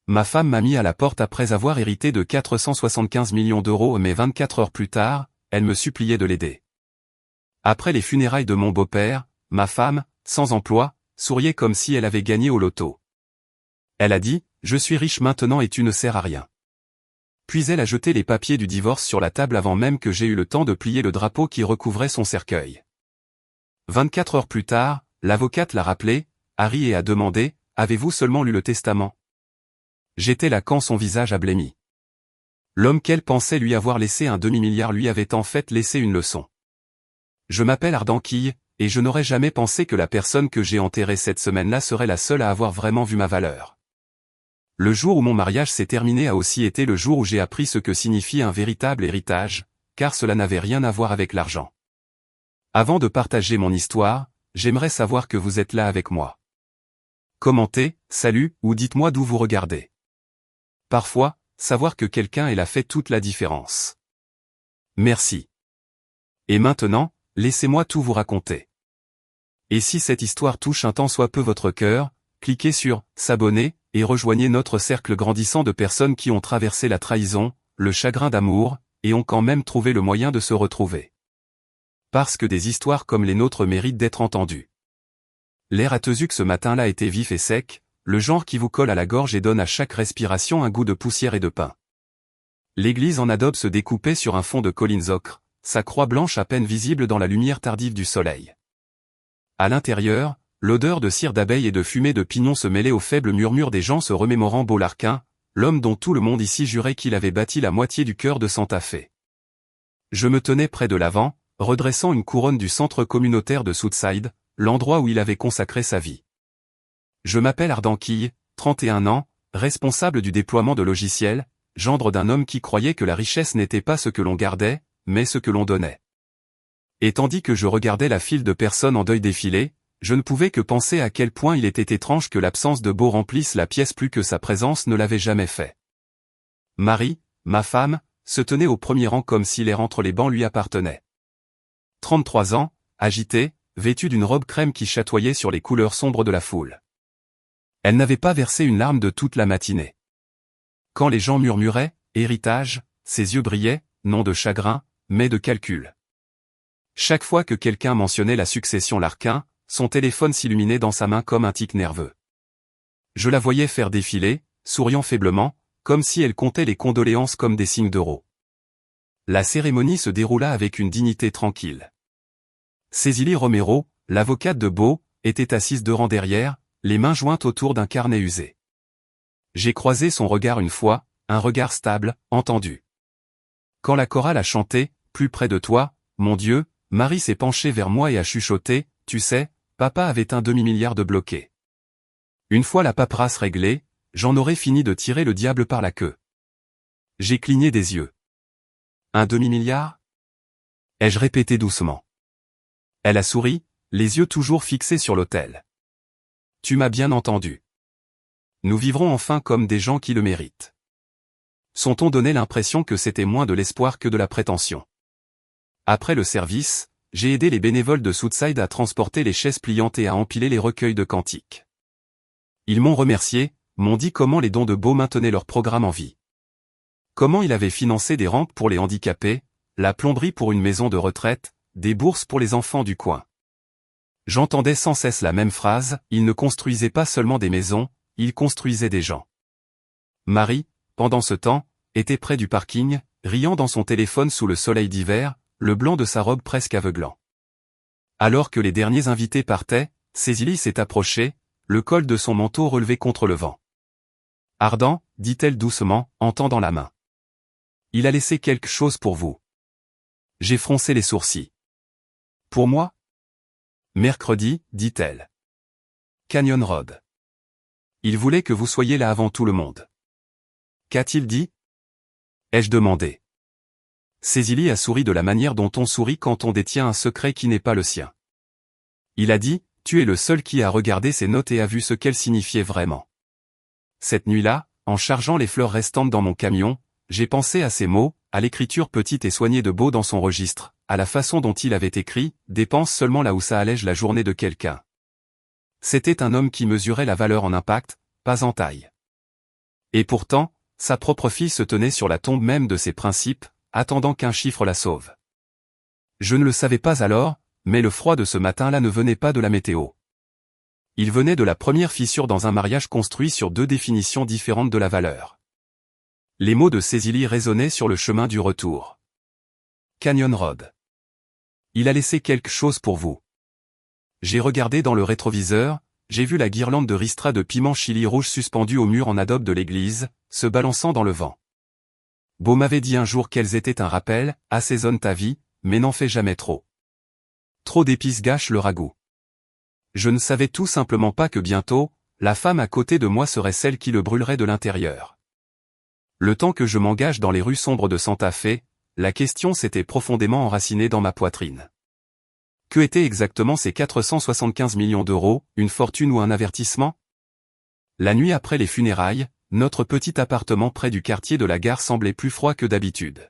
Ma femme m'a mis à la porte après avoir hérité de 475 millions d'euros mais 24 heures plus tard, elle me suppliait de l'aider. Après les funérailles de mon beau-père, ma femme, sans emploi, souriait comme si elle avait gagné au loto. Elle a dit, « Je suis riche maintenant et tu ne sers à rien. » Puis elle a jeté les papiers du divorce sur la table avant même que j'aie eu le temps de plier le drapeau qui recouvrait son cercueil. 24 heures plus tard, l'avocate l'a rappelé, Harry, et a demandé, « Avez-vous seulement lu le testament ?» J'étais là quand son visage a blêmi. L'homme qu'elle pensait lui avoir laissé un demi-milliard lui avait en fait laissé une leçon. Je m'appelle Ardanquille, et je n'aurais jamais pensé que la personne que j'ai enterrée cette semaine-là serait la seule à avoir vraiment vu ma valeur. Le jour où mon mariage s'est terminé a aussi été le jour où j'ai appris ce que signifie un véritable héritage, car cela n'avait rien à voir avec l'argent. Avant de partager mon histoire, j'aimerais savoir que vous êtes là avec moi. Commentez, salut, ou dites-moi d'où vous regardez. Parfois, savoir que quelqu'un est là fait toute la différence. Merci. Et maintenant, laissez-moi tout vous raconter. Et si cette histoire touche un tant soit peu votre cœur, cliquez sur « S'abonner » et rejoignez notre cercle grandissant de personnes qui ont traversé la trahison, le chagrin d'amour, et ont quand même trouvé le moyen de se retrouver. Parce que des histoires comme les nôtres méritent d'être entendues. L'air à Tezuk ce matin-là était vif et sec, le genre qui vous colle à la gorge et donne à chaque respiration un goût de poussière et de pain. L'église en adobe se découpait sur un fond de collines ocre, sa croix blanche à peine visible dans la lumière tardive du soleil. À l'intérieur, l'odeur de cire d'abeille et de fumée de pignon se mêlait au faible murmure des gens se remémorant Beaularquin, l'homme dont tout le monde ici jurait qu'il avait bâti la moitié du cœur de Santa Fe. Je me tenais près de l'avant, redressant une couronne du centre communautaire de Southside, l'endroit où il avait consacré sa vie. Je m'appelle Ardanquille, 31 ans, responsable du déploiement de logiciels, gendre d'un homme qui croyait que la richesse n'était pas ce que l'on gardait, mais ce que l'on donnait. Et tandis que je regardais la file de personnes en deuil défiler, je ne pouvais que penser à quel point il était étrange que l'absence de Beau remplisse la pièce plus que sa présence ne l'avait jamais fait. Marie, ma femme, se tenait au premier rang comme si l'air entre les bancs lui appartenait. 33 ans, agitée, vêtue d'une robe crème qui chatoyait sur les couleurs sombres de la foule. Elle n'avait pas versé une larme de toute la matinée. Quand les gens murmuraient « héritage », ses yeux brillaient, non de chagrin, mais de calcul. Chaque fois que quelqu'un mentionnait la succession Larquin, son téléphone s'illuminait dans sa main comme un tic nerveux. Je la voyais faire défiler, souriant faiblement, comme si elle comptait les condoléances comme des signes d'euros. La cérémonie se déroula avec une dignité tranquille. Cécilie Romero, l'avocate de Beau, était assise 2 rangs derrière, les mains jointes autour d'un carnet usé. J'ai croisé son regard une fois, un regard stable, entendu. Quand la chorale a chanté, plus près de toi, mon Dieu, Marie s'est penchée vers moi et a chuchoté, tu sais, papa avait un demi-milliard de bloqués. Une fois la paperasse réglée, j'en aurais fini de tirer le diable par la queue. J'ai cligné des yeux. Un demi-milliard ? Ai-je répété doucement. Elle a souri, les yeux toujours fixés sur l'autel. Tu m'as bien entendu. Nous vivrons enfin comme des gens qui le méritent. Son ton donnait l'impression que c'était moins de l'espoir que de la prétention. Après le service, j'ai aidé les bénévoles de Southside à transporter les chaises pliantes et à empiler les recueils de cantiques. Ils m'ont remercié, m'ont dit comment les dons de Beau maintenaient leur programme en vie. Comment il avait financé des rampes pour les handicapés, la plomberie pour une maison de retraite, des bourses pour les enfants du coin. J'entendais sans cesse la même phrase, il ne construisait pas seulement des maisons, il construisait des gens. Marie, pendant ce temps, était près du parking, riant dans son téléphone sous le soleil d'hiver, le blanc de sa robe presque aveuglant. Alors que les derniers invités partaient, Cécilie s'est approchée, le col de son manteau relevé contre le vent. Ardan, dit-elle doucement, en tendant la main. Il a laissé quelque chose pour vous. J'ai froncé les sourcils. Pour moi ? Mercredi, dit-elle. Canyon Road. Il voulait que vous soyez là avant tout le monde. Qu'a-t-il dit ? Ai-je demandé. Cécilie a souri de la manière dont on sourit quand on détient un secret qui n'est pas le sien. Il a dit, tu es le seul qui a regardé ces notes et a vu ce qu'elles signifiaient vraiment. Cette nuit-là, en chargeant les fleurs restantes dans mon camion, j'ai pensé à ces mots, à l'écriture petite et soignée de Beau dans son registre, à la façon dont il avait écrit, dépense seulement là où ça allège la journée de quelqu'un. C'était un homme qui mesurait la valeur en impact, pas en taille. Et pourtant, sa propre fille se tenait sur la tombe même de ses principes, attendant qu'un chiffre la sauve. Je ne le savais pas alors, mais le froid de ce matin-là ne venait pas de la météo. Il venait de la première fissure dans un mariage construit sur deux définitions différentes de la valeur. Les mots de Cécilie résonnaient sur le chemin du retour. Canyon Road. Il a laissé quelque chose pour vous. J'ai regardé dans le rétroviseur, j'ai vu la guirlande de ristra de piment chili rouge suspendue au mur en adobe de l'église, se balançant dans le vent. Beau m'avait dit un jour qu'elles étaient un rappel, assaisonne ta vie, mais n'en fais jamais trop. Trop d'épices gâchent le ragoût. Je ne savais tout simplement pas que bientôt, la femme à côté de moi serait celle qui le brûlerait de l'intérieur. Le temps que je m'engage dans les rues sombres de Santa Fe, la question s'était profondément enracinée dans ma poitrine. Que étaient exactement ces 475 millions d'euros, une fortune ou un avertissement? La nuit après les funérailles, notre petit appartement près du quartier de la gare semblait plus froid que d'habitude.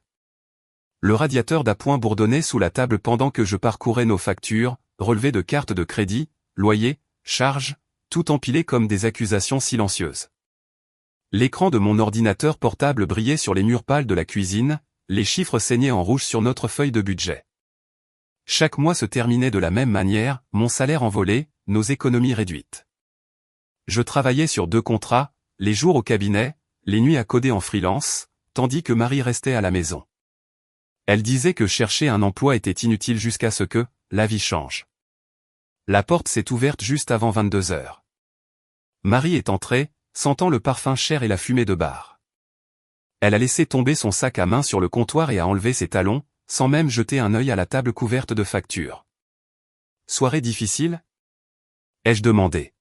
Le radiateur d'appoint bourdonnait sous la table pendant que je parcourais nos factures, relevées de cartes de crédit, loyers, charges, tout empilé comme des accusations silencieuses. L'écran de mon ordinateur portable brillait sur les murs pâles de la cuisine, les chiffres saignaient en rouge sur notre feuille de budget. Chaque mois se terminait de la même manière, mon salaire envolé, nos économies réduites. Je travaillais sur 2 contrats, les jours au cabinet, les nuits à coder en freelance, tandis que Marie restait à la maison. Elle disait que chercher un emploi était inutile jusqu'à ce que, la vie change. La porte s'est ouverte juste avant 22 heures. Marie est entrée, sentant le parfum cher et la fumée de bar. Elle a laissé tomber son sac à main sur le comptoir et a enlevé ses talons, sans même jeter un œil à la table couverte de factures. Soirée difficile? Ai-je demandé.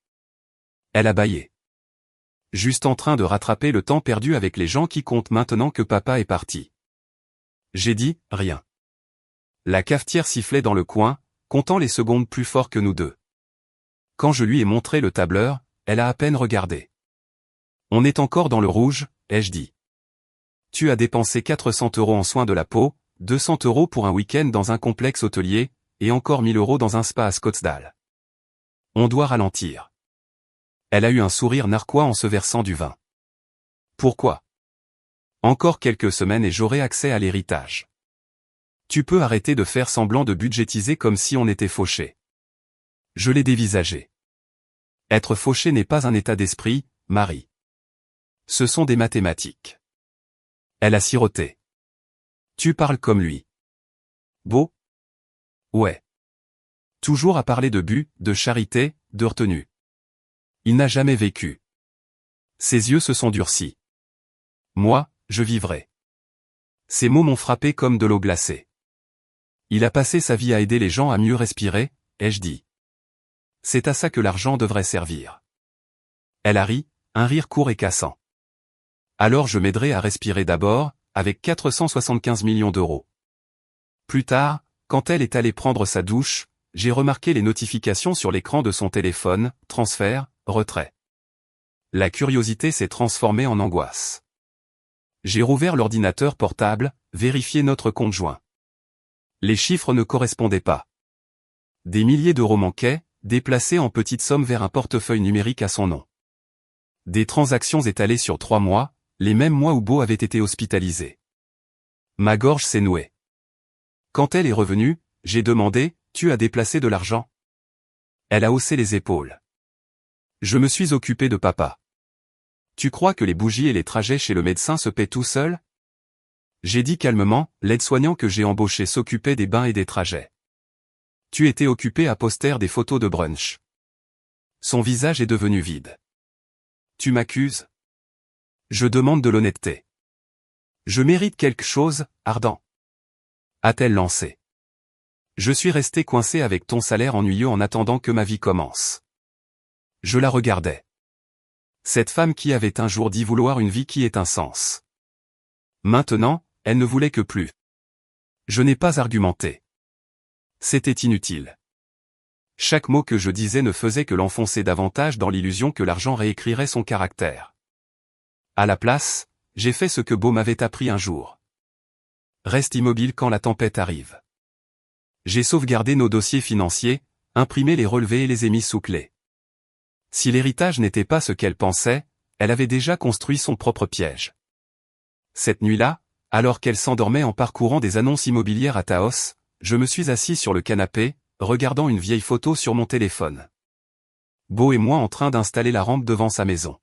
Elle a bâillé. Juste en train de rattraper le temps perdu avec les gens qui comptent maintenant que papa est parti. J'ai dit, rien. La cafetière sifflait dans le coin, comptant les secondes plus fort que nous deux. Quand je lui ai montré le tableur, elle a à peine regardé. On est encore dans le rouge, ai-je dit. Tu as dépensé 400 € en soins de la peau, 200 € pour un week-end dans un complexe hôtelier, et encore 1000 € dans un spa à Scottsdale. On doit ralentir. Elle a eu un sourire narquois en se versant du vin. Pourquoi? Encore quelques semaines et j'aurai accès à l'héritage. Tu peux arrêter de faire semblant de budgétiser comme si on était fauché. Je l'ai dévisagé. Être fauché n'est pas un état d'esprit, Marie. Ce sont des mathématiques. Elle a siroté. Tu parles comme lui. Beau? Ouais. Toujours à parler de but, de charité, de retenue. Il n'a jamais vécu. Ses yeux se sont durcis. Moi, je vivrai. Ces mots m'ont frappé comme de l'eau glacée. Il a passé sa vie à aider les gens à mieux respirer, ai-je dit. C'est à ça que l'argent devrait servir. Elle a ri, un rire court et cassant. Alors je m'aiderai à respirer d'abord, avec 475 millions d'euros. Plus tard, quand elle est allée prendre sa douche, j'ai remarqué les notifications sur l'écran de son téléphone, transfert, retrait. La curiosité s'est transformée en angoisse. J'ai rouvert l'ordinateur portable, vérifié notre compte joint. Les chiffres ne correspondaient pas. Des milliers d'euros manquaient, déplacés en petites sommes vers un portefeuille numérique à son nom. Des transactions étalées sur 3 mois, les mêmes mois où Beau avait été hospitalisé. Ma gorge s'est nouée. Quand elle est revenue, j'ai demandé, tu as déplacé de l'argent? Elle a haussé les épaules. Je me suis occupé de papa. Tu crois que les bougies et les trajets chez le médecin se paient tout seuls? J'ai dit calmement, l'aide-soignant que j'ai embauché s'occupait des bains et des trajets. Tu étais occupé à poster des photos de brunch. Son visage est devenu vide. Tu m'accuses? Je demande de l'honnêteté. Je mérite quelque chose, ardent. A-t-elle lancé. Je suis resté coincé avec ton salaire ennuyeux en attendant que ma vie commence. Je la regardais. Cette femme qui avait un jour dit vouloir une vie qui ait un sens. Maintenant, elle ne voulait que plus. Je n'ai pas argumenté. C'était inutile. Chaque mot que je disais ne faisait que l'enfoncer davantage dans l'illusion que l'argent réécrirait son caractère. À la place, j'ai fait ce que Beau m'avait appris un jour. Reste immobile quand la tempête arrive. J'ai sauvegardé nos dossiers financiers, imprimé les relevés et les ai mis sous clé. Si l'héritage n'était pas ce qu'elle pensait, elle avait déjà construit son propre piège. Cette nuit-là, alors qu'elle s'endormait en parcourant des annonces immobilières à Taos, je me suis assis sur le canapé, regardant une vieille photo sur mon téléphone. Beau et moi en train d'installer la rampe devant sa maison.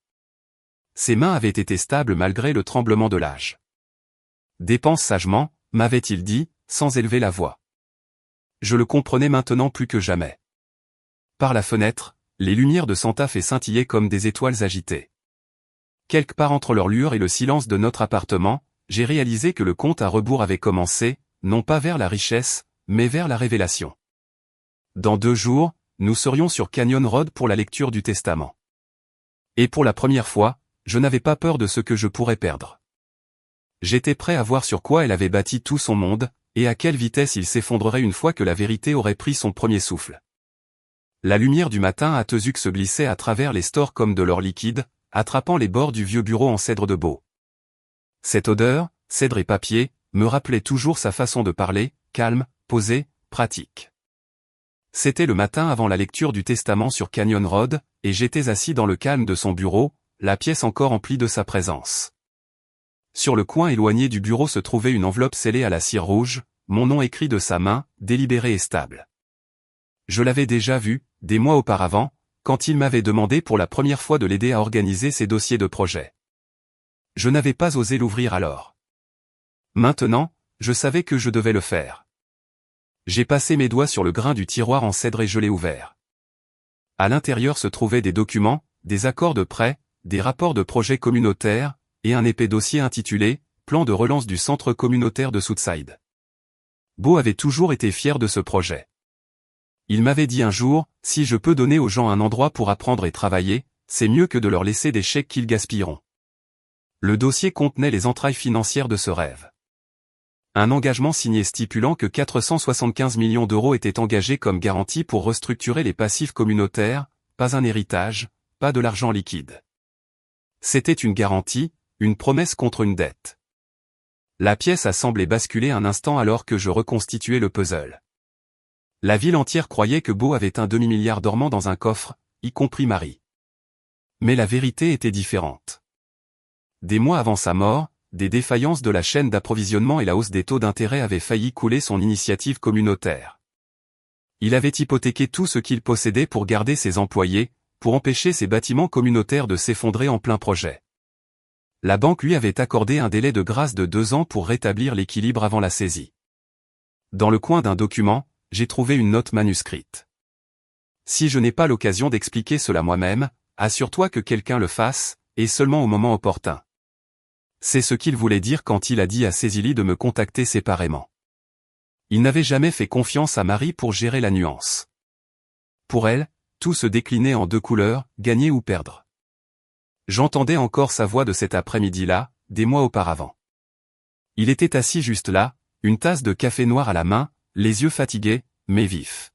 Ses mains avaient été stables malgré le tremblement de l'âge. Dépense sagement, m'avait-il dit, sans élever la voix. Je le comprenais maintenant plus que jamais. Par la fenêtre, les lumières de Santa Fe scintillaient comme des étoiles agitées. Quelque part entre leur lueur et le silence de notre appartement, j'ai réalisé que le compte à rebours avait commencé, non pas vers la richesse, mais vers la révélation. Dans 2 jours, nous serions sur Canyon Road pour la lecture du testament. Et pour la première fois, je n'avais pas peur de ce que je pourrais perdre. J'étais prêt à voir sur quoi elle avait bâti tout son monde, et à quelle vitesse il s'effondrerait une fois que la vérité aurait pris son premier souffle. La lumière du matin à Tezuk se glissait à travers les stores comme de l'or liquide, attrapant les bords du vieux bureau en cèdre de Beau. Cette odeur, cèdre et papier, me rappelait toujours sa façon de parler, calme, posée, pratique. C'était le matin avant la lecture du testament sur Canyon Road, et j'étais assis dans le calme de son bureau, la pièce encore emplie de sa présence. Sur le coin éloigné du bureau se trouvait une enveloppe scellée à la cire rouge, mon nom écrit de sa main, délibéré et stable. Je l'avais déjà vu, des mois auparavant, quand il m'avait demandé pour la première fois de l'aider à organiser ses dossiers de projet. Je n'avais pas osé l'ouvrir alors. Maintenant, je savais que je devais le faire. J'ai passé mes doigts sur le grain du tiroir en cèdre et je l'ai ouvert. À l'intérieur se trouvaient des documents, des accords de prêt, des rapports de projets communautaires, et un épais dossier intitulé « Plan de relance du centre communautaire de Southside ». Beau avait toujours été fier de ce projet. Il m'avait dit un jour, si je peux donner aux gens un endroit pour apprendre et travailler, c'est mieux que de leur laisser des chèques qu'ils gaspilleront. Le dossier contenait les entrailles financières de ce rêve. Un engagement signé stipulant que 475 millions d'euros étaient engagés comme garantie pour restructurer les passifs communautaires, pas un héritage, pas de l'argent liquide. C'était une garantie, une promesse contre une dette. La pièce a semblé basculer un instant alors que je reconstituais le puzzle. La ville entière croyait que Beau avait un demi-milliard dormant dans un coffre, y compris Marie. Mais la vérité était différente. Des mois avant sa mort, des défaillances de la chaîne d'approvisionnement et la hausse des taux d'intérêt avaient failli couler son initiative communautaire. Il avait hypothéqué tout ce qu'il possédait pour garder ses employés, pour empêcher ses bâtiments communautaires de s'effondrer en plein projet. La banque lui avait accordé un délai de grâce de 2 ans pour rétablir l'équilibre avant la saisie. Dans le coin d'un document, j'ai trouvé une note manuscrite. Si je n'ai pas l'occasion d'expliquer cela moi-même, assure-toi que quelqu'un le fasse, et seulement au moment opportun. C'est ce qu'il voulait dire quand il a dit à Cécilie de me contacter séparément. Il n'avait jamais fait confiance à Marie pour gérer la nuance. Pour elle, tout se déclinait en 2 couleurs, gagner ou perdre. J'entendais encore sa voix de cet après-midi-là, des mois auparavant. Il était assis juste là, une tasse de café noir à la main, les yeux fatigués, mais vifs.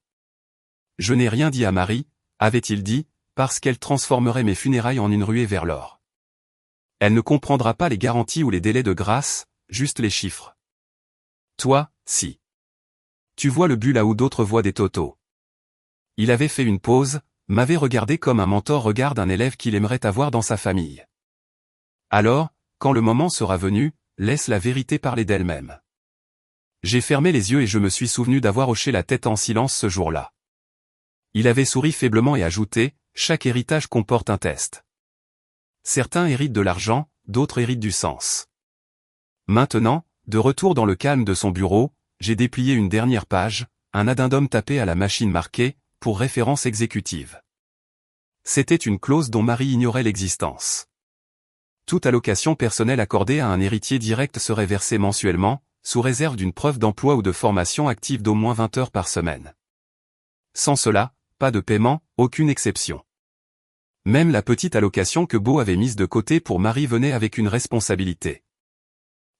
Je n'ai rien dit à Marie, avait-il dit, parce qu'elle transformerait mes funérailles en une ruée vers l'or. Elle ne comprendra pas les garanties ou les délais de grâce, juste les chiffres. Toi, si. Tu vois le but là où d'autres voient des totos. Il avait fait une pause, m'avait regardé comme un mentor regarde un élève qu'il aimerait avoir dans sa famille. Alors, quand le moment sera venu, laisse la vérité parler d'elle-même. J'ai fermé les yeux et je me suis souvenu d'avoir hoché la tête en silence ce jour-là. Il avait souri faiblement et ajouté, chaque héritage comporte un test. Certains héritent de l'argent, d'autres héritent du sens. Maintenant, de retour dans le calme de son bureau, j'ai déplié une dernière page, un addendum tapé à la machine marqué, pour référence exécutive. C'était une clause dont Marie ignorait l'existence. Toute allocation personnelle accordée à un héritier direct serait versée mensuellement, sous réserve d'une preuve d'emploi ou de formation active d'au moins 20 heures par semaine. Sans cela, pas de paiement, aucune exception. Même la petite allocation que Beau avait mise de côté pour Marie venait avec une responsabilité.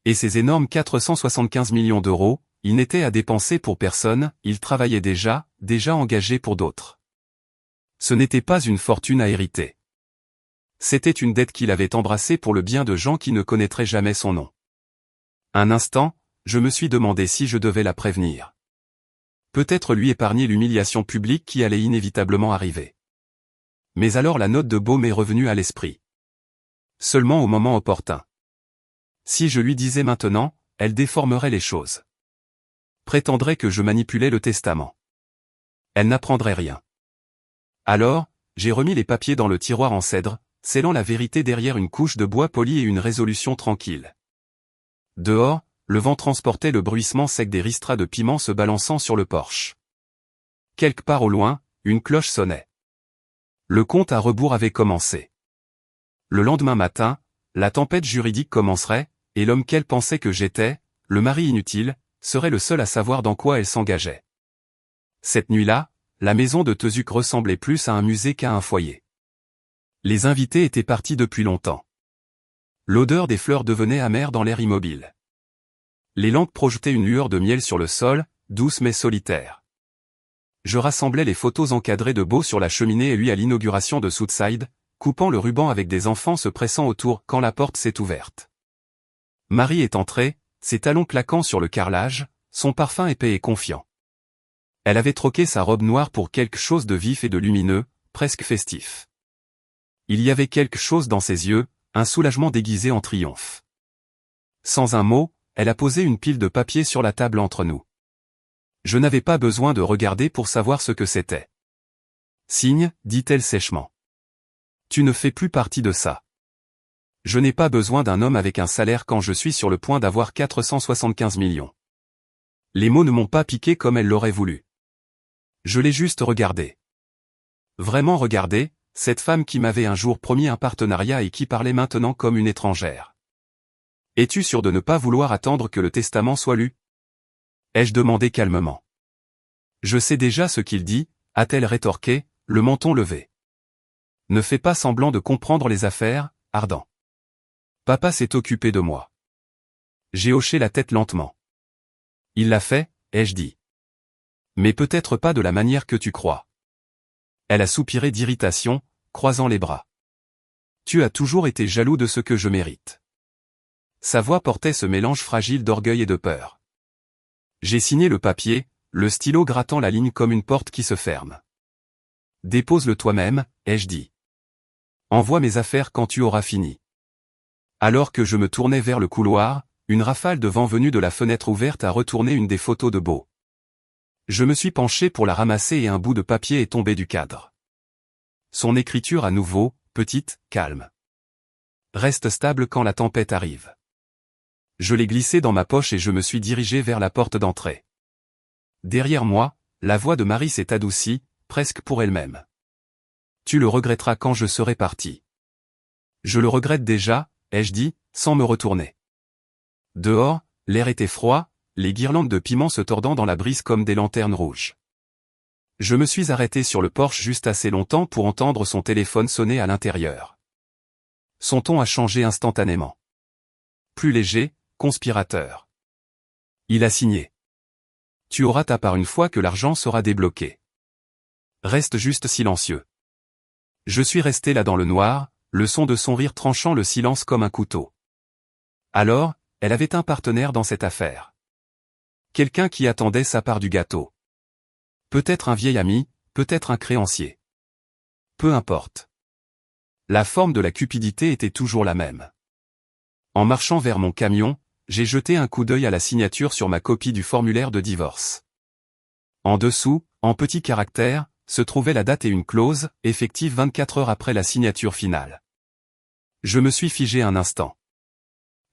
Et ces énormes 475 millions d'euros, il n'était à dépenser pour personne, il travaillait déjà engagé pour d'autres. Ce n'était pas une fortune à hériter. C'était une dette qu'il avait embrassée pour le bien de gens qui ne connaîtraient jamais son nom. Un instant, je me suis demandé si je devais la prévenir. Peut-être lui épargner l'humiliation publique qui allait inévitablement arriver. Mais alors la note de Beau m'est revenue à l'esprit. Seulement au moment opportun. Si je lui disais maintenant, elle déformerait les choses. Prétendrait que je manipulais le testament. Elle n'apprendrait rien. Alors, j'ai remis les papiers dans le tiroir en cèdre, scellant la vérité derrière une couche de bois poli et une résolution tranquille. Dehors, le vent transportait le bruissement sec des ristras de piment se balançant sur le porche. Quelque part au loin, une cloche sonnait. Le compte à rebours avait commencé. Le lendemain matin, la tempête juridique commencerait, et l'homme qu'elle pensait que j'étais, le mari inutile, serait le seul à savoir dans quoi elle s'engageait. Cette nuit-là, la maison de Tezuk ressemblait plus à un musée qu'à un foyer. Les invités étaient partis depuis longtemps. L'odeur des fleurs devenait amère dans l'air immobile. Les lampes projetaient une lueur de miel sur le sol, douce mais solitaire. Je rassemblais les photos encadrées de Beau sur la cheminée et lui à l'inauguration de Southside, coupant le ruban avec des enfants se pressant autour quand la porte s'est ouverte. Marie est entrée, ses talons claquant sur le carrelage, son parfum épais et confiant. Elle avait troqué sa robe noire pour quelque chose de vif et de lumineux, presque festif. Il y avait quelque chose dans ses yeux, un soulagement déguisé en triomphe. Sans un mot, elle a posé une pile de papier sur la table entre nous. Je n'avais pas besoin de regarder pour savoir ce que c'était. Signe, dit-elle sèchement. Tu ne fais plus partie de ça. Je n'ai pas besoin d'un homme avec un salaire quand je suis sur le point d'avoir 475 millions. Les mots ne m'ont pas piqué comme elle l'aurait voulu. Je l'ai juste regardé. Vraiment regardé, cette femme qui m'avait un jour promis un partenariat et qui parlait maintenant comme une étrangère. Es-tu sûr de ne pas vouloir attendre que le testament soit lu ? Ai-je demandé calmement. Je sais déjà ce qu'il dit, a-t-elle rétorqué, le menton levé. Ne fais pas semblant de comprendre les affaires, Ardent. Papa s'est occupé de moi. J'ai hoché la tête lentement. Il l'a fait, ai-je dit. Mais peut-être pas de la manière que tu crois. Elle a soupiré d'irritation, croisant les bras. Tu as toujours été jaloux de ce que je mérite. Sa voix portait ce mélange fragile d'orgueil et de peur. J'ai signé le papier, le stylo grattant la ligne comme une porte qui se ferme. Dépose-le toi-même, ai-je dit. Envoie mes affaires quand tu auras fini. Alors que je me tournais vers le couloir, une rafale de vent venue de la fenêtre ouverte a retourné une des photos de Beau. Je me suis penché pour la ramasser et un bout de papier est tombé du cadre. Son écriture à nouveau, petite, calme. Reste stable quand la tempête arrive. Je l'ai glissé dans ma poche et je me suis dirigé vers la porte d'entrée. Derrière moi, la voix de Marie s'est adoucie, presque pour elle-même. Tu le regretteras quand je serai parti. Je le regrette déjà, ai-je dit, sans me retourner. Dehors, l'air était froid, les guirlandes de piment se tordant dans la brise comme des lanternes rouges. Je me suis arrêté sur le porche juste assez longtemps pour entendre son téléphone sonner à l'intérieur. Son ton a changé instantanément. Plus léger, conspirateur. Il a signé. Tu auras ta part une fois que l'argent sera débloqué. Reste juste silencieux. Je suis resté là dans le noir, le son de son rire tranchant le silence comme un couteau. Alors, elle avait un partenaire dans cette affaire. Quelqu'un qui attendait sa part du gâteau. Peut-être un vieil ami, peut-être un créancier. Peu importe. La forme de la cupidité était toujours la même. En marchant vers mon camion, j'ai jeté un coup d'œil à la signature sur ma copie du formulaire de divorce. En dessous, en petits caractères, se trouvait la date et une clause, effective 24 heures après la signature finale. Je me suis figé un instant.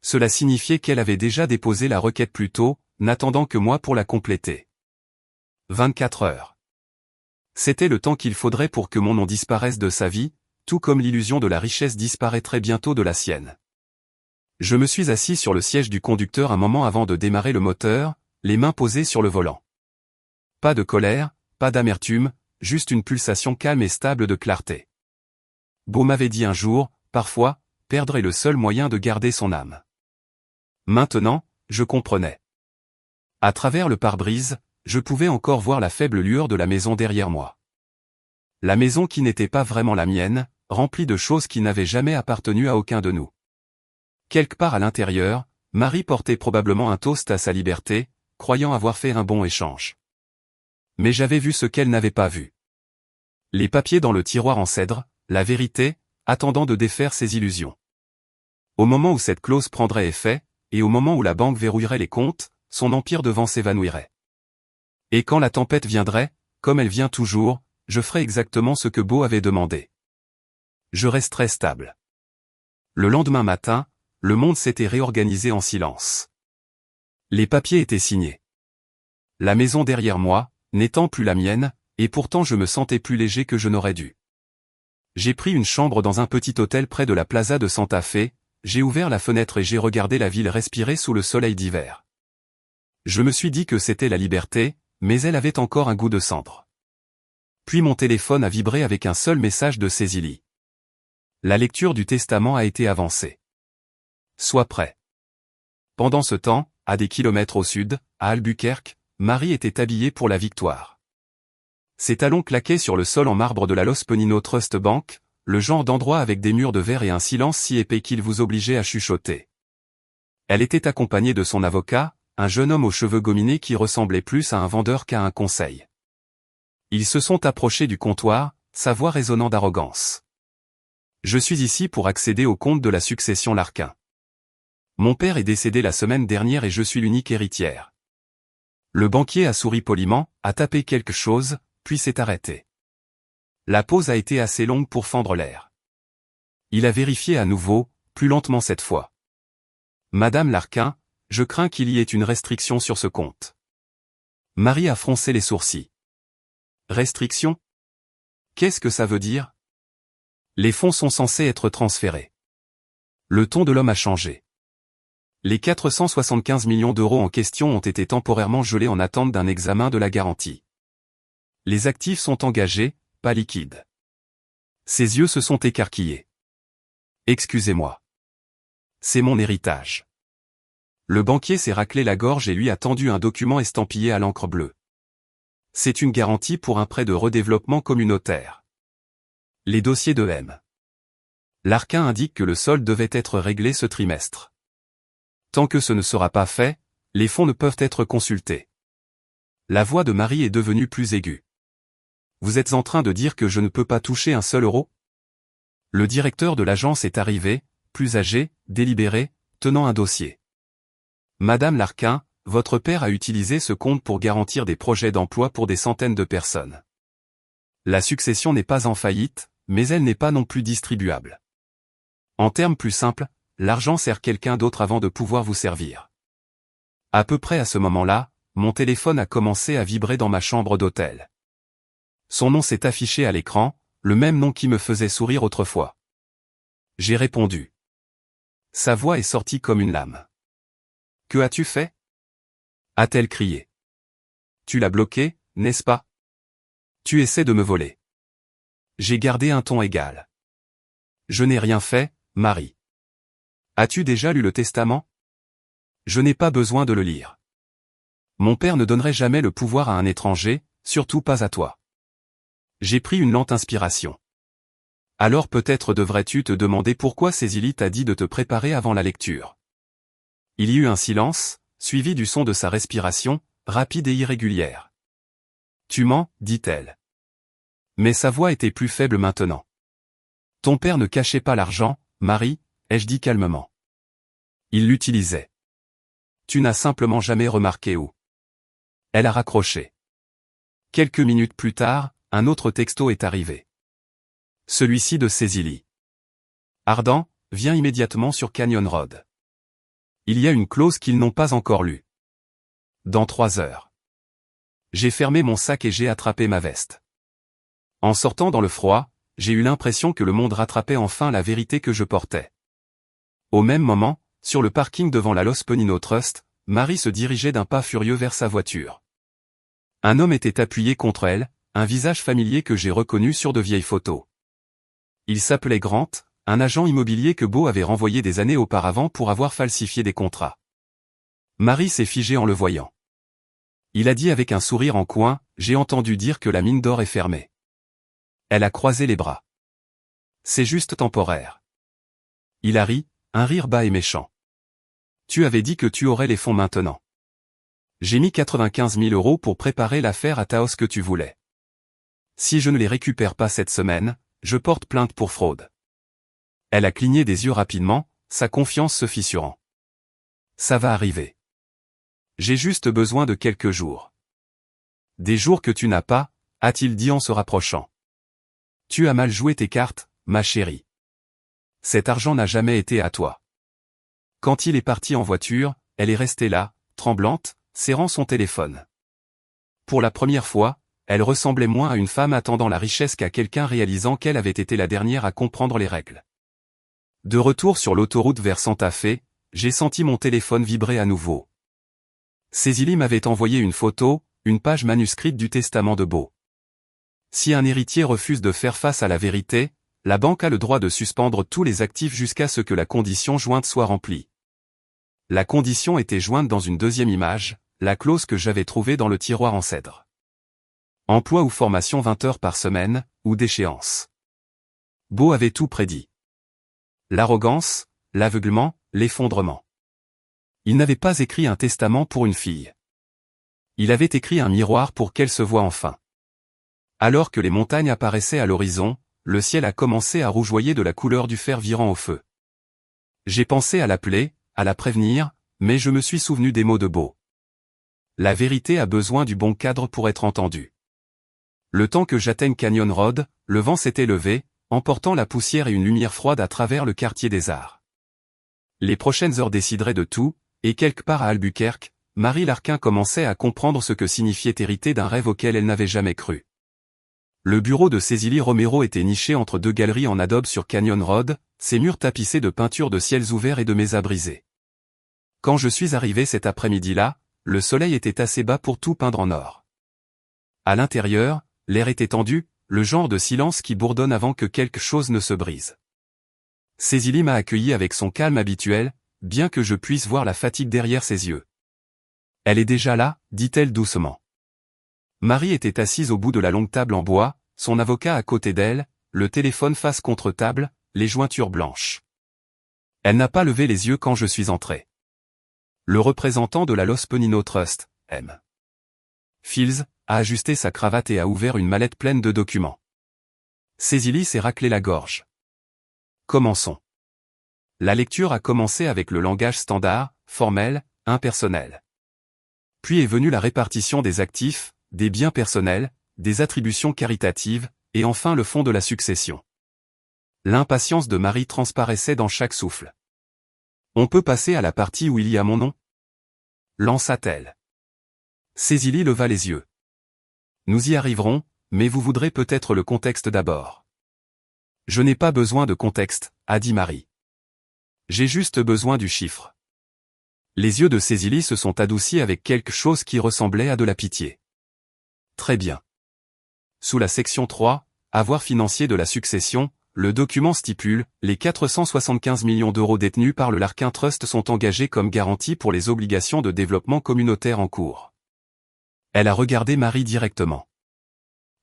Cela signifiait qu'elle avait déjà déposé la requête plus tôt, n'attendant que moi pour la compléter. 24 heures. C'était le temps qu'il faudrait pour que mon nom disparaisse de sa vie, tout comme l'illusion de la richesse disparaîtrait bientôt de la sienne. Je me suis assis sur le siège du conducteur un moment avant de démarrer le moteur, les mains posées sur le volant. Pas de colère, pas d'amertume, juste une pulsation calme et stable de clarté. Beau m'avait dit un jour, parfois, perdre est le seul moyen de garder son âme. Maintenant, je comprenais. À travers le pare-brise, je pouvais encore voir la faible lueur de la maison derrière moi. La maison qui n'était pas vraiment la mienne, remplie de choses qui n'avaient jamais appartenu à aucun de nous. Quelque part à l'intérieur, Marie portait probablement un toast à sa liberté, croyant avoir fait un bon échange. Mais j'avais vu ce qu'elle n'avait pas vu. Les papiers dans le tiroir en cèdre, la vérité, attendant de défaire ses illusions. Au moment où cette clause prendrait effet, et au moment où la banque verrouillerait les comptes, son empire de vent s'évanouirait. Et quand la tempête viendrait, comme elle vient toujours, je ferai exactement ce que Beau avait demandé. Je resterai stable. Le lendemain matin, le monde s'était réorganisé en silence. Les papiers étaient signés. La maison derrière moi, n'étant plus la mienne, et pourtant je me sentais plus léger que je n'aurais dû. J'ai pris une chambre dans un petit hôtel près de la plaza de Santa Fe, j'ai ouvert la fenêtre et j'ai regardé la ville respirer sous le soleil d'hiver. Je me suis dit que c'était la liberté, mais elle avait encore un goût de cendre. Puis mon téléphone a vibré avec un seul message de Cécilie. La lecture du testament a été avancée. Sois prêt. Pendant ce temps, à des kilomètres au sud, à Albuquerque, Marie était habillée pour la victoire. Ses talons claquaient sur le sol en marbre de la Los Penino Trust Bank, le genre d'endroit avec des murs de verre et un silence si épais qu'il vous obligeait à chuchoter. Elle était accompagnée de son avocat, un jeune homme aux cheveux gominés qui ressemblait plus à un vendeur qu'à un conseil. Ils se sont approchés du comptoir, sa voix résonnant d'arrogance. Je suis ici pour accéder au compte de la succession Larquin. Mon père est décédé la semaine dernière et je suis l'unique héritière. Le banquier a souri poliment, a tapé quelque chose, puis s'est arrêté. La pause a été assez longue pour fendre l'air. Il a vérifié à nouveau, plus lentement cette fois. Madame Larquin, je crains qu'il y ait une restriction sur ce compte. Marie a froncé les sourcils. Restriction? Qu'est-ce que ça veut dire? Les fonds sont censés être transférés. Le ton de l'homme a changé. Les 475 millions d'euros en question ont été temporairement gelés en attente d'un examen de la garantie. Les actifs sont engagés, pas liquides. Ses yeux se sont écarquillés. Excusez-moi. C'est mon héritage. Le banquier s'est raclé la gorge et lui a tendu un document estampillé à l'encre bleue. C'est une garantie pour un prêt de redéveloppement communautaire. Les dossiers de M. Larquin indique que le solde devait être réglé ce trimestre. Tant que ce ne sera pas fait, les fonds ne peuvent être consultés. La voix de Marie est devenue plus aiguë. Vous êtes en train de dire que je ne peux pas toucher un seul euro? Le directeur de l'agence est arrivé, plus âgé, délibéré, tenant un dossier. Madame Larquin, votre père a utilisé ce compte pour garantir des projets d'emploi pour des centaines de personnes. La succession n'est pas en faillite, mais elle n'est pas non plus distribuable. En termes plus simples, l'argent sert quelqu'un d'autre avant de pouvoir vous servir. À peu près à ce moment-là, mon téléphone a commencé à vibrer dans ma chambre d'hôtel. Son nom s'est affiché à l'écran, le même nom qui me faisait sourire autrefois. J'ai répondu. Sa voix est sortie comme une lame. Que as-tu fait? A-t-elle crié. Tu l'as bloqué, n'est-ce pas? Tu essaies de me voler. J'ai gardé un ton égal. Je n'ai rien fait, Marie. As-tu déjà lu le testament? Je n'ai pas besoin de le lire. Mon père ne donnerait jamais le pouvoir à un étranger, surtout pas à toi. J'ai pris une lente inspiration. Alors peut-être devrais-tu te demander pourquoi Cécilie t'a dit de te préparer avant la lecture. Il y eut un silence, suivi du son de sa respiration, rapide et irrégulière. Tu mens, dit-elle. Mais sa voix était plus faible maintenant. Ton père ne cachait pas l'argent, Marie, ai-je dit calmement. Il l'utilisait. Tu n'as simplement jamais remarqué où. Elle a raccroché. Quelques minutes plus tard, un autre texto est arrivé. Celui-ci de Cécilie. Ardan, viens immédiatement sur Canyon Road. Il y a une clause qu'ils n'ont pas encore lue. Dans 3 heures. J'ai fermé mon sac et j'ai attrapé ma veste. En sortant dans le froid, j'ai eu l'impression que le monde rattrapait enfin la vérité que je portais. Au même moment, sur le parking devant la Los Penino Trust, Marie se dirigeait d'un pas furieux vers sa voiture. Un homme était appuyé contre elle, un visage familier que j'ai reconnu sur de vieilles photos. Il s'appelait Grant, un agent immobilier que Beau avait renvoyé des années auparavant pour avoir falsifié des contrats. Marie s'est figée en le voyant. Il a dit avec un sourire en coin, j'ai entendu dire que la mine d'or est fermée. Elle a croisé les bras. C'est juste temporaire. Il a ri, un rire bas et méchant. Tu avais dit que tu aurais les fonds maintenant. J'ai mis 95 000 € pour préparer l'affaire à ta hausse que tu voulais. Si je ne les récupère pas cette semaine, je porte plainte pour fraude. Elle a cligné des yeux rapidement, sa confiance se fissurant. Ça va arriver. J'ai juste besoin de quelques jours. Des jours que tu n'as pas, a-t-il dit en se rapprochant. Tu as mal joué tes cartes, ma chérie. Cet argent n'a jamais été à toi. Quand il est parti en voiture, elle est restée là, tremblante, serrant son téléphone. Pour la première fois, elle ressemblait moins à une femme attendant la richesse qu'à quelqu'un réalisant qu'elle avait été la dernière à comprendre les règles. De retour sur l'autoroute vers Santa Fe, j'ai senti mon téléphone vibrer à nouveau. Cécilie m'avait envoyé une photo, une page manuscrite du testament de Beau. Si un héritier refuse de faire face à la vérité, la banque a le droit de suspendre tous les actifs jusqu'à ce que la condition jointe soit remplie. La condition était jointe dans une deuxième image, la clause que j'avais trouvée dans le tiroir en cèdre. Emploi ou formation 20 heures par semaine, ou d'échéance. Beau avait tout prédit. L'arrogance, l'aveuglement, l'effondrement. Il n'avait pas écrit un testament pour une fille. Il avait écrit un miroir pour qu'elle se voie enfin. Alors que les montagnes apparaissaient à l'horizon, le ciel a commencé à rougeoyer de la couleur du fer virant au feu. J'ai pensé à l'appeler, à la prévenir, mais je me suis souvenu des mots de Beau. La vérité a besoin du bon cadre pour être entendue. Le temps que j'atteigne Canyon Road, le vent s'était levé, emportant la poussière et une lumière froide à travers le quartier des Arts. Les prochaines heures décideraient de tout, et quelque part à Albuquerque, Marie Larquin commençait à comprendre ce que signifiait hériter d'un rêve auquel elle n'avait jamais cru. Le bureau de Cécilie Romero était niché entre deux galeries en adobe sur Canyon Road, ses murs tapissés de peintures de ciels ouverts et de mésas brisés. Quand je suis arrivé cet après-midi-là, le soleil était assez bas pour tout peindre en or. À l'intérieur, l'air était tendu, le genre de silence qui bourdonne avant que quelque chose ne se brise. Cécilie m'a accueilli avec son calme habituel, bien que je puisse voir la fatigue derrière ses yeux. « Elle est déjà là » dit-elle doucement. Marie était assise au bout de la longue table en bois, son avocat à côté d'elle, le téléphone face contre table, les jointures blanches. Elle n'a pas levé les yeux quand je suis entré. Le représentant de la Los Penino Trust, M. Fields, a ajusté sa cravate et a ouvert une mallette pleine de documents. Cécilie s'est raclé la gorge. Commençons. La lecture a commencé avec le langage standard, formel, impersonnel. Puis est venue la répartition des actifs, des biens personnels, des attributions caritatives, et enfin le fond de la succession. L'impatience de Marie transparaissait dans chaque souffle. « On peut passer à la partie où il y a mon nom » lança-t-elle. Cécilie leva les yeux. « Nous y arriverons, mais vous voudrez peut-être le contexte d'abord. »« Je n'ai pas besoin de contexte, » a dit Marie. « J'ai juste besoin du chiffre. » Les yeux de Cécilie se sont adoucis avec quelque chose qui ressemblait à de la pitié. Très bien. Sous la section 3, avoir financier de la succession, le document stipule, les 475 millions d'euros détenus par le Larquin Trust sont engagés comme garantie pour les obligations de développement communautaire en cours. Elle a regardé Marie directement.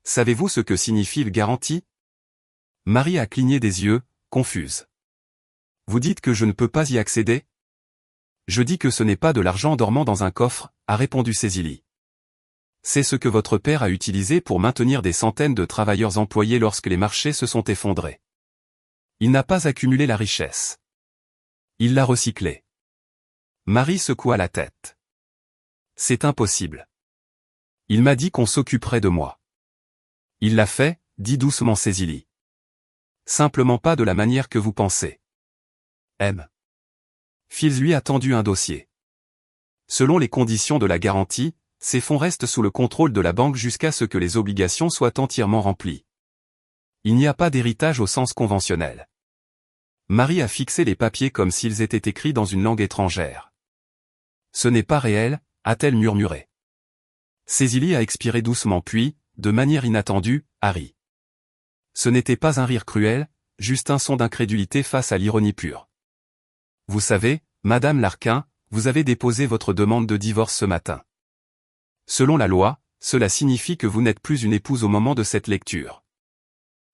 Savez-vous ce que signifie le garantie ? Marie a cligné des yeux, confuse. Vous dites que je ne peux pas y accéder ? Je dis que ce n'est pas de l'argent dormant dans un coffre, a répondu Cécilie. C'est ce que votre père a utilisé pour maintenir des centaines de travailleurs employés lorsque les marchés se sont effondrés. Il n'a pas accumulé la richesse. Il l'a recyclée. Marie secoua la tête. C'est impossible. Il m'a dit qu'on s'occuperait de moi. Il l'a fait, dit doucement Cécilie. Simplement pas de la manière que vous pensez. M. Fields lui a tendu un dossier. Selon les conditions de la garantie, ces fonds restent sous le contrôle de la banque jusqu'à ce que les obligations soient entièrement remplies. Il n'y a pas d'héritage au sens conventionnel. Marie a fixé les papiers comme s'ils étaient écrits dans une langue étrangère. Ce n'est pas réel, a-t-elle murmuré. Cécilie a expiré doucement puis, de manière inattendue, a ri. Ce n'était pas un rire cruel, juste un son d'incrédulité face à l'ironie pure. Vous savez, Madame Larquin, vous avez déposé votre demande de divorce ce matin. Selon la loi, cela signifie que vous n'êtes plus une épouse au moment de cette lecture.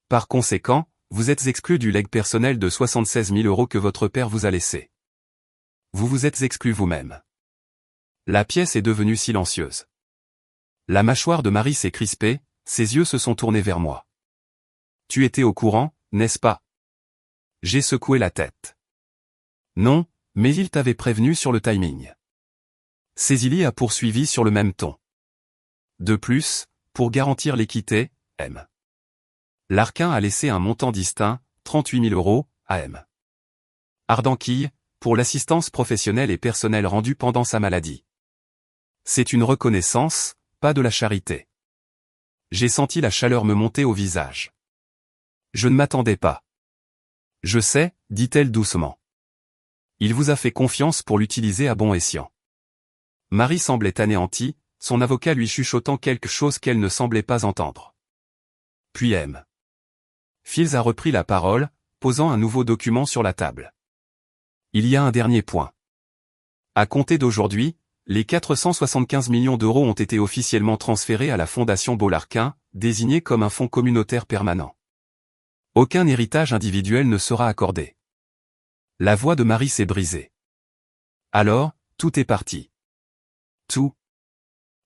Par conséquent, vous êtes exclu du legs personnel de 76 000 € que votre père vous a laissé. Vous vous êtes exclu vous-même. La pièce est devenue silencieuse. La mâchoire de Marie s'est crispée, ses yeux se sont tournés vers moi. Tu étais au courant, n'est-ce pas ? J'ai secoué la tête. Non, mais il t'avait prévenu sur le timing. Cécilie a poursuivi sur le même ton. De plus, pour garantir l'équité, M. Larquin a laissé un montant distinct, 38 000 € à M. Ardanquille, pour l'assistance professionnelle et personnelle rendue pendant sa maladie. C'est une reconnaissance, pas de la charité. J'ai senti la chaleur me monter au visage. Je ne m'attendais pas. Je sais, dit-elle doucement. Il vous a fait confiance pour l'utiliser à bon escient. Marie semblait anéantie, son avocat lui chuchotant quelque chose qu'elle ne semblait pas entendre. Puis M. Fields a repris la parole, posant un nouveau document sur la table. Il y a un dernier point. À compter d'aujourd'hui, les 475 millions d'euros ont été officiellement transférés à la Fondation Beau-Larquin, désignée comme un fonds communautaire permanent. Aucun héritage individuel ne sera accordé. La voix de Marie s'est brisée. Alors, tout est parti. Tout.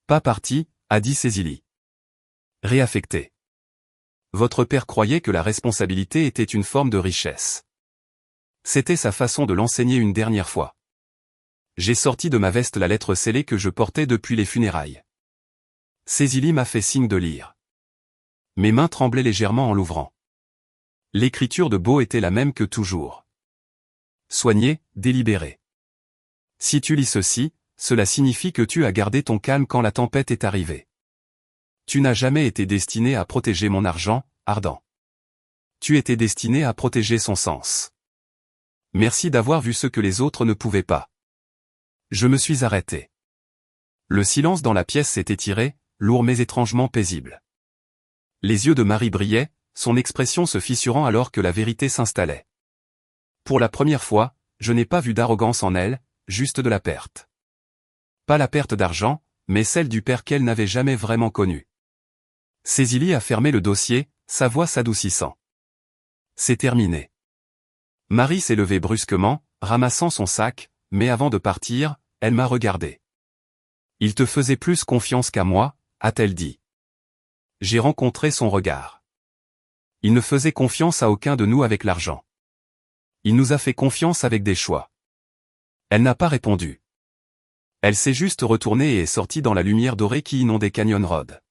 Pas parti, a dit Cécilie. Réaffecté. Votre père croyait que la responsabilité était une forme de richesse. C'était sa façon de l'enseigner une dernière fois. J'ai sorti de ma veste la lettre scellée que je portais depuis les funérailles. Cécilie m'a fait signe de lire. Mes mains tremblaient légèrement en l'ouvrant. L'écriture de Beau était la même que toujours. Soignée, délibérée. Si tu lis ceci, cela signifie que tu as gardé ton calme quand la tempête est arrivée. Tu n'as jamais été destiné à protéger mon argent, Ardan. Tu étais destiné à protéger son sens. Merci d'avoir vu ce que les autres ne pouvaient pas. Je me suis arrêté. Le silence dans la pièce s'est étiré, lourd mais étrangement paisible. Les yeux de Marie brillaient, son expression se fissurant alors que la vérité s'installait. Pour la première fois, je n'ai pas vu d'arrogance en elle, juste de la perte. Pas la perte d'argent, mais celle du père qu'elle n'avait jamais vraiment connu. Cécilie a fermé le dossier, sa voix s'adoucissant. C'est terminé. Marie s'est levée brusquement, ramassant son sac, mais avant de partir, elle m'a regardé. Il te faisait plus confiance qu'à moi, a-t-elle dit. J'ai rencontré son regard. Il ne faisait confiance à aucun de nous avec l'argent. Il nous a fait confiance avec des choix. Elle n'a pas répondu. Elle s'est juste retournée et est sortie dans la lumière dorée qui inondait Canyon Road.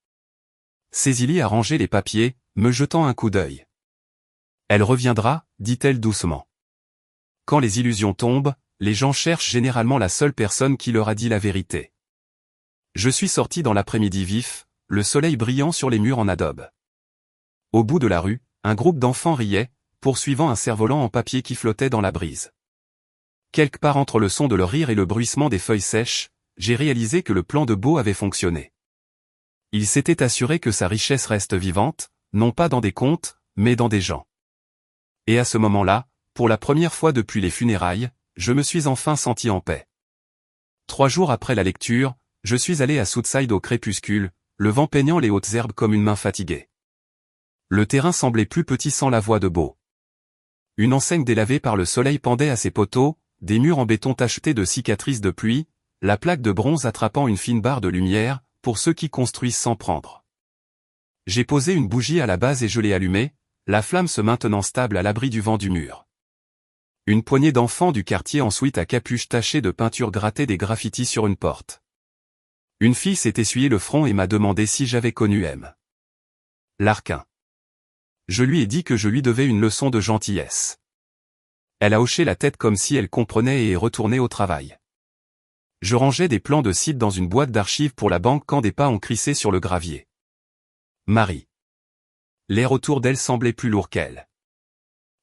Cécilie a rangé les papiers, me jetant un coup d'œil. Elle reviendra, dit-elle doucement. Quand les illusions tombent, les gens cherchent généralement la seule personne qui leur a dit la vérité. Je suis sorti dans l'après-midi vif, le soleil brillant sur les murs en adobe. Au bout de la rue, un groupe d'enfants riait, poursuivant un cerf-volant en papier qui flottait dans la brise. Quelque part entre le son de leur rire et le bruissement des feuilles sèches, j'ai réalisé que le plan de Beau avait fonctionné. Il s'était assuré que sa richesse reste vivante, non pas dans des comptes, mais dans des gens. Et à ce moment-là, pour la première fois depuis les funérailles, je me suis enfin senti en paix. 3 jours après la lecture, je suis allé à Southside au crépuscule, le vent peignant les hautes herbes comme une main fatiguée. Le terrain semblait plus petit sans la voix de Beau. Une enseigne délavée par le soleil pendait à ses poteaux, des murs en béton tachetés de cicatrices de pluie, la plaque de bronze attrapant une fine barre de lumière, pour ceux qui construisent sans prendre. J'ai posé une bougie à la base et je l'ai allumée, la flamme se maintenant stable à l'abri du vent du mur. Une poignée d'enfants du quartier ensuite à capuche tachée de peinture grattaient des graffitis sur une porte. Une fille s'est essuyé le front et m'a demandé si j'avais connu M. Larquin. Je lui ai dit que je lui devais une leçon de gentillesse. Elle a hoché la tête comme si elle comprenait et est retournée au travail. Je rangeais des plans de site dans une boîte d'archives pour la banque quand des pas ont crissé sur le gravier. Marie. L'air autour d'elle semblait plus lourd qu'elle.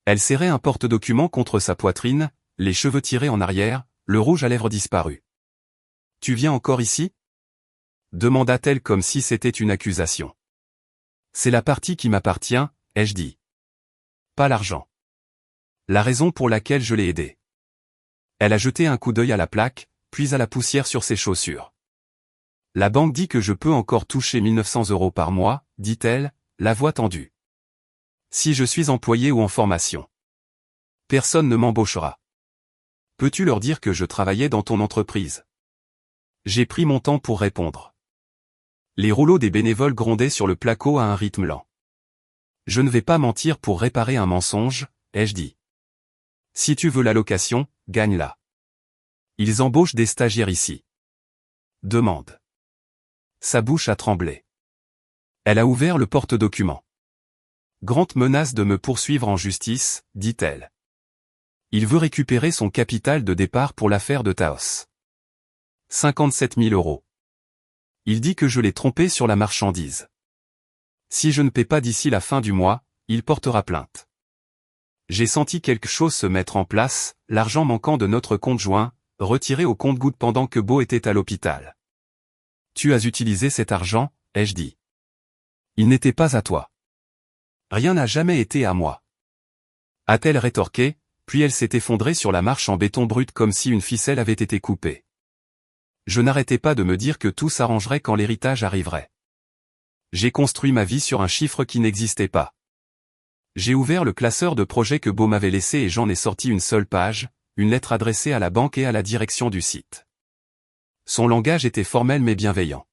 Elle serrait un porte-document contre sa poitrine, les cheveux tirés en arrière, le rouge à lèvres disparu. « Tu viens encore ici » demanda-t-elle comme si c'était une accusation. « C'est la partie qui m'appartient, ai-je dit. Pas l'argent. La raison pour laquelle je l'ai aidée. » Elle a jeté un coup d'œil à la plaque, puis à la poussière sur ses chaussures. « La banque dit que je peux encore toucher 1 900 € par mois, dit-elle, la voix tendue. Si je suis employé ou en formation. Personne ne m'embauchera. Peux-tu leur dire que je travaillais dans ton entreprise ? J'ai pris mon temps pour répondre. Les rouleaux des bénévoles grondaient sur le placo à un rythme lent. Je ne vais pas mentir pour réparer un mensonge, ai-je dit. Si tu veux l'allocation, gagne-la. Ils embauchent des stagiaires ici. Demande. Sa bouche a tremblé. Elle a ouvert le porte-document. Grant menace de me poursuivre en justice, dit-elle. Il veut récupérer son capital de départ pour l'affaire de Taos. 57 000 €. Il dit que je l'ai trompé sur la marchandise. Si je ne paie pas d'ici la fin du mois, il portera plainte. J'ai senti quelque chose se mettre en place, l'argent manquant de notre compte joint, retiré au compte-gouttes pendant que Beau était à l'hôpital. Tu as utilisé cet argent, ai-je dit. Il n'était pas à toi. Rien n'a jamais été à moi. A-t-elle rétorqué, puis elle s'est effondrée sur la marche en béton brut comme si une ficelle avait été coupée. Je n'arrêtais pas de me dire que tout s'arrangerait quand l'héritage arriverait. J'ai construit ma vie sur un chiffre qui n'existait pas. J'ai ouvert le classeur de projets que Beau m'avait laissé et j'en ai sorti une seule page, une lettre adressée à la banque et à la direction du site. Son langage était formel mais bienveillant.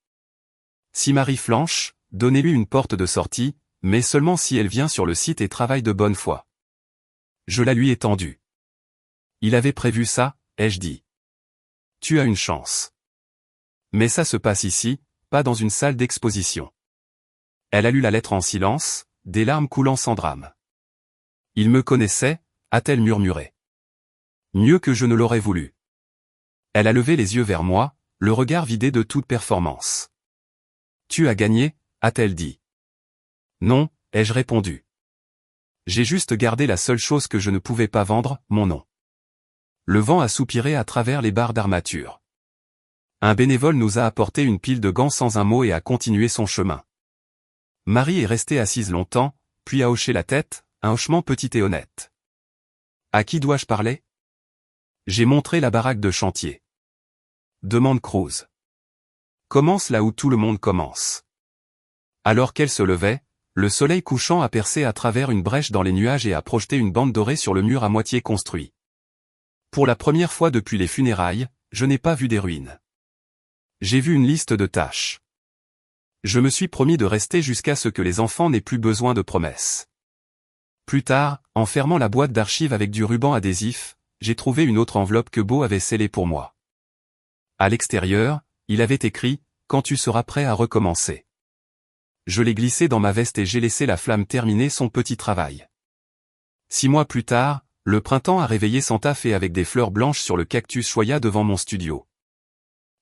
Si Marie flanche, donnez-lui une porte de sortie, mais seulement si elle vient sur le site et travaille de bonne foi. Je la lui ai tendue. Il avait prévu ça, ai-je dit. Tu as une chance. Mais ça se passe ici, pas dans une salle d'exposition. Elle a lu la lettre en silence, des larmes coulant sans drame. Il me connaissait, a-t-elle murmuré. Mieux que je ne l'aurais voulu. Elle a levé les yeux vers moi, le regard vidé de toute performance. Tu as gagné, a-t-elle dit. Non, ai-je répondu. J'ai juste gardé la seule chose que je ne pouvais pas vendre, mon nom. Le vent a soupiré à travers les barres d'armature. Un bénévole nous a apporté une pile de gants sans un mot et a continué son chemin. Marie est restée assise longtemps, puis a hoché la tête, un hochement petit et honnête. À qui dois-je parler? J'ai montré la baraque de chantier. Demande Cruz. Commence là où tout le monde commence. Alors qu'elle se levait, le soleil couchant a percé à travers une brèche dans les nuages et a projeté une bande dorée sur le mur à moitié construit. Pour la première fois depuis les funérailles, je n'ai pas vu des ruines. J'ai vu une liste de tâches. Je me suis promis de rester jusqu'à ce que les enfants n'aient plus besoin de promesses. Plus tard, en fermant la boîte d'archives avec du ruban adhésif, j'ai trouvé une autre enveloppe que Beau avait scellée pour moi. À l'extérieur, il avait écrit « Quand tu seras prêt à recommencer ». Je l'ai glissé dans ma veste et j'ai laissé la flamme terminer son petit travail. 6 mois plus tard, le printemps a réveillé Santa Fe avec des fleurs blanches sur le cactus choya devant mon studio.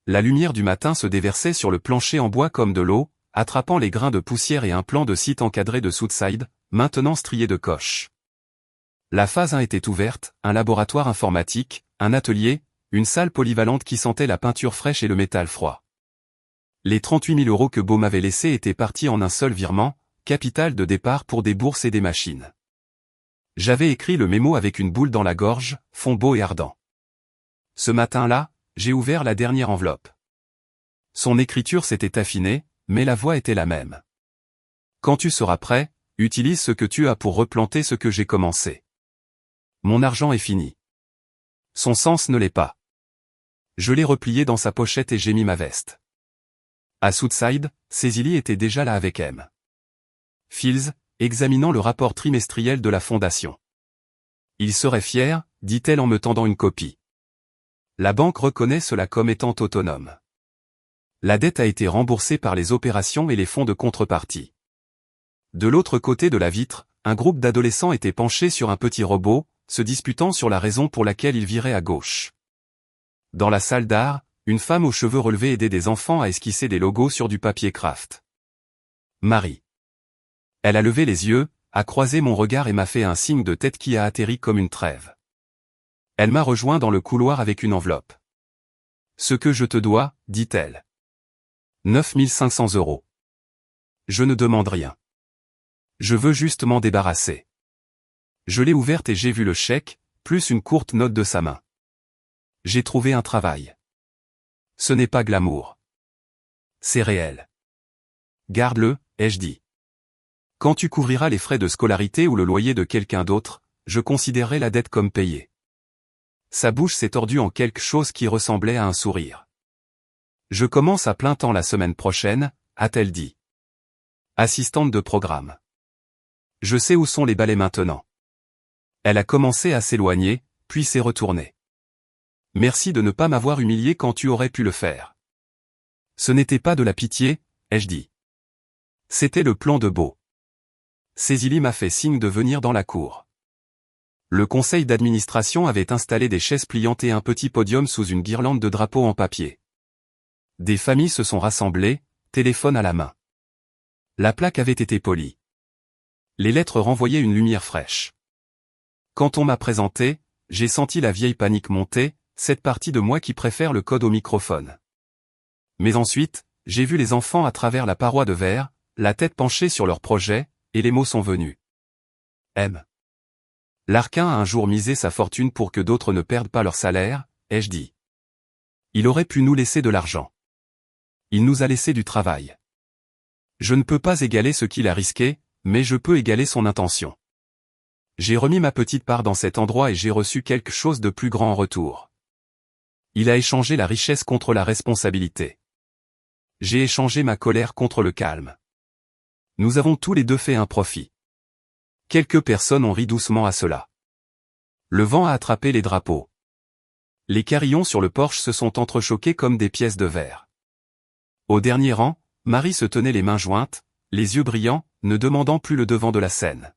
La lumière du matin se déversait sur le plancher en bois comme de l'eau, attrapant les grains de poussière et un plan de site encadré de Southside, maintenant strié de coches. La phase 1 était ouverte, un laboratoire informatique, un atelier, une salle polyvalente qui sentait la peinture fraîche et le métal froid. Les 38 000 € que Beau m'avait laissés étaient partis en un seul virement, capital de départ pour des bourses et des machines. J'avais écrit le mémo avec une boule dans la gorge, fond beau et ardent. Ce matin-là, j'ai ouvert la dernière enveloppe. Son écriture s'était affinée, mais la voix était la même. Quand tu seras prêt, utilise ce que tu as pour replanter ce que j'ai commencé. Mon argent est fini. Son sens ne l'est pas. Je l'ai replié dans sa pochette et j'ai mis ma veste. À Southside, Cécilie était déjà là avec M. Fields, examinant le rapport trimestriel de la fondation. Il serait fier, dit-elle en me tendant une copie. La banque reconnaît cela comme étant autonome. La dette a été remboursée par les opérations et les fonds de contrepartie. De l'autre côté de la vitre, un groupe d'adolescents était penché sur un petit robot, se disputant sur la raison pour laquelle il virait à gauche. Dans la salle d'art, une femme aux cheveux relevés aidait des enfants à esquisser des logos sur du papier craft. Marie. Elle a levé les yeux, a croisé mon regard et m'a fait un signe de tête qui a atterri comme une trêve. Elle m'a rejoint dans le couloir avec une enveloppe. Ce que je te dois, dit-elle. 9 500 €. Je ne demande rien. Je veux juste m'en débarrasser. Je l'ai ouverte et j'ai vu le chèque, plus une courte note de sa main. J'ai trouvé un travail. Ce n'est pas glamour. C'est réel. Garde-le, ai-je dit. Quand tu couvriras les frais de scolarité ou le loyer de quelqu'un d'autre, je considérerai la dette comme payée. Sa bouche s'est tordue en quelque chose qui ressemblait à un sourire. Je commence à plein temps la semaine prochaine, a-t-elle dit. Assistante de programme. Je sais où sont les balais maintenant. Elle a commencé à s'éloigner, puis s'est retourné. Merci de ne pas m'avoir humilié quand tu aurais pu le faire. Ce n'était pas de la pitié, ai-je dit. C'était le plan de Beau. Cécilie m'a fait signe de venir dans la cour. Le conseil d'administration avait installé des chaises pliantes et un petit podium sous une guirlande de drapeaux en papier. Des familles se sont rassemblées, téléphone à la main. La plaque avait été polie. Les lettres renvoyaient une lumière fraîche. Quand on m'a présenté, j'ai senti la vieille panique monter, cette partie de moi qui préfère le code au microphone. Mais ensuite, j'ai vu les enfants à travers la paroi de verre, la tête penchée sur leur projet, et les mots sont venus. M. Larquin a un jour misé sa fortune pour que d'autres ne perdent pas leur salaire, ai-je dit. Il aurait pu nous laisser de l'argent. Il nous a laissé du travail. Je ne peux pas égaler ce qu'il a risqué, mais je peux égaler son intention. J'ai remis ma petite part dans cet endroit et j'ai reçu quelque chose de plus grand en retour. Il a échangé la richesse contre la responsabilité. J'ai échangé ma colère contre le calme. Nous avons tous les deux fait un profit. Quelques personnes ont ri doucement à cela. Le vent a attrapé les drapeaux. Les carillons sur le porche se sont entrechoqués comme des pièces de verre. Au dernier rang, Marie se tenait les mains jointes, les yeux brillants, ne demandant plus le devant de la scène.